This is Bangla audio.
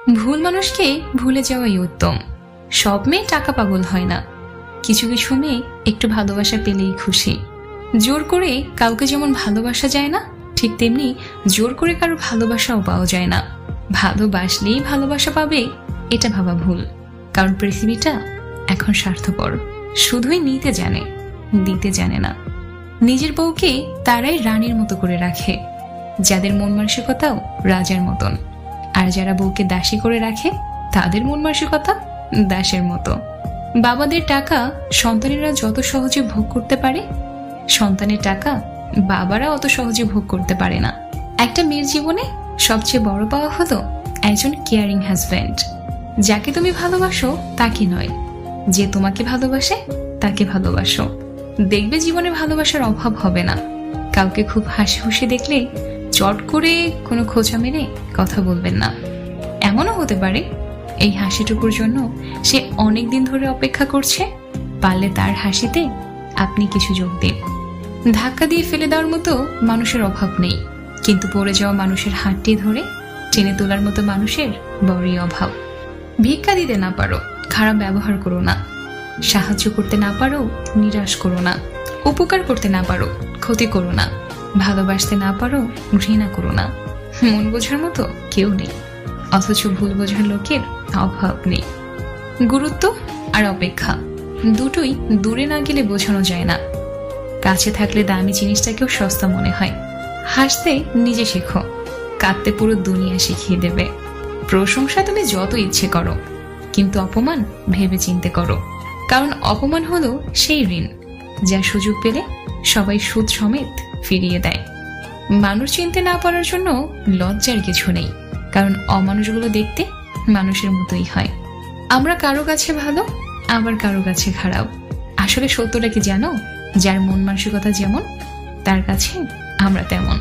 ভুল মানুষকে ভুলে যাওয়াই উত্তম। সব মেয়ে টাকা পাগল হয় না, কিছু কিছু মেয়ে একটু ভালোবাসা পেলেই খুশি। জোর করে কাউকে যেমন ভালোবাসা যায় না, ঠিক তেমনি জোর করে কারো ভালোবাসাও পাওয়া যায় না। ভালোবাসলেই ভালোবাসা পাবে এটা ভাবা ভুল, কারণ পৃথিবীটা এখন স্বার্থপর, শুধুই নিতে জানে, দিতে জানে না। নিজের বউকে তারাই রানীর মতো করে রাখে, যাদের মন মানসিকতাও রাজার মতন। আর যারা বউকে দাসী করে রাখে, তাদের মন মানসিকতা দাসের মতো। বাবাদের টাকা সন্তানেরা যত সহজে ভোগ করতে পারে, সন্তানের টাকা বাবারা অত সহজে ভোগ করতে পারে না। একটা মেয়ের জীবনে সবচেয়ে বড় পাওয়া হলো একজন কেয়ারিং হাজব্যান্ড। যাকে তুমি ভালোবাসো তাকে নয়, যে তোমাকে ভালোবাসে তাকে ভালোবাসো। দেখবে জীবনে ভালোবাসার অভাব হবে না। কাউকে খুব হাসি খুশি দেখলে চট করে কোনো খোঁচা মেরে কথা বলবেন না। এমনও হতে পারে এই হাসিটুকুর জন্য সে অনেক দিন ধরে অপেক্ষা করছে, পারলে তার হাসিতে আপনি কিছু যোগ দিন। ধাক্কা দিয়ে ফেলে দেওয়ার মতো মানুষের অভাব নেই, কিন্তু পড়ে যাওয়া মানুষের হাতটি ধরে টেনে তোলার মতো মানুষের বড়ই অভাব। ভিক্ষা দিতে না পারো, খারাপ ব্যবহার করো না। সাহায্য করতে না পারো, নিরাশ করো না। উপকার করতে না পারো, ক্ষতি করো না। ভালোবাসতে না পারো, ঘৃণা করো না। মন বোঝার মতো কেউ নেই, অথচ ভুল বোঝার লোকের অভাব নেই। গুরুত্ব আর অপেক্ষা দুটোই দূরে না গেলে বোঝানো যায় না। কাছে থাকলে দামি জিনিসটাকেও সস্তা মনে হয়। হাসতে নিজে শেখো, কাঁদতে পুরো দুনিয়া শিখিয়ে দেবে। প্রশংসা তুমি যত ইচ্ছে করো, কিন্তু অপমান ভেবে চিন্তে করো, কারণ অপমান হলো সেই ঋণ যা সুযোগ পেলে সবাই সুদ সমেত ফিরিয়ে দেয়। মানুষ চিনতে না পারার জন্য লজ্জার কিছু নেই, কারণ অমানুষগুলো দেখতে মানুষের মতোই হয়। আমরা কারো কাছে ভালো, আবার কারো কাছে খারাপ। আসলে সত্যটা কি জানো? যার মন মানসিকতা যেমন, তার কাছে আমরা তেমন।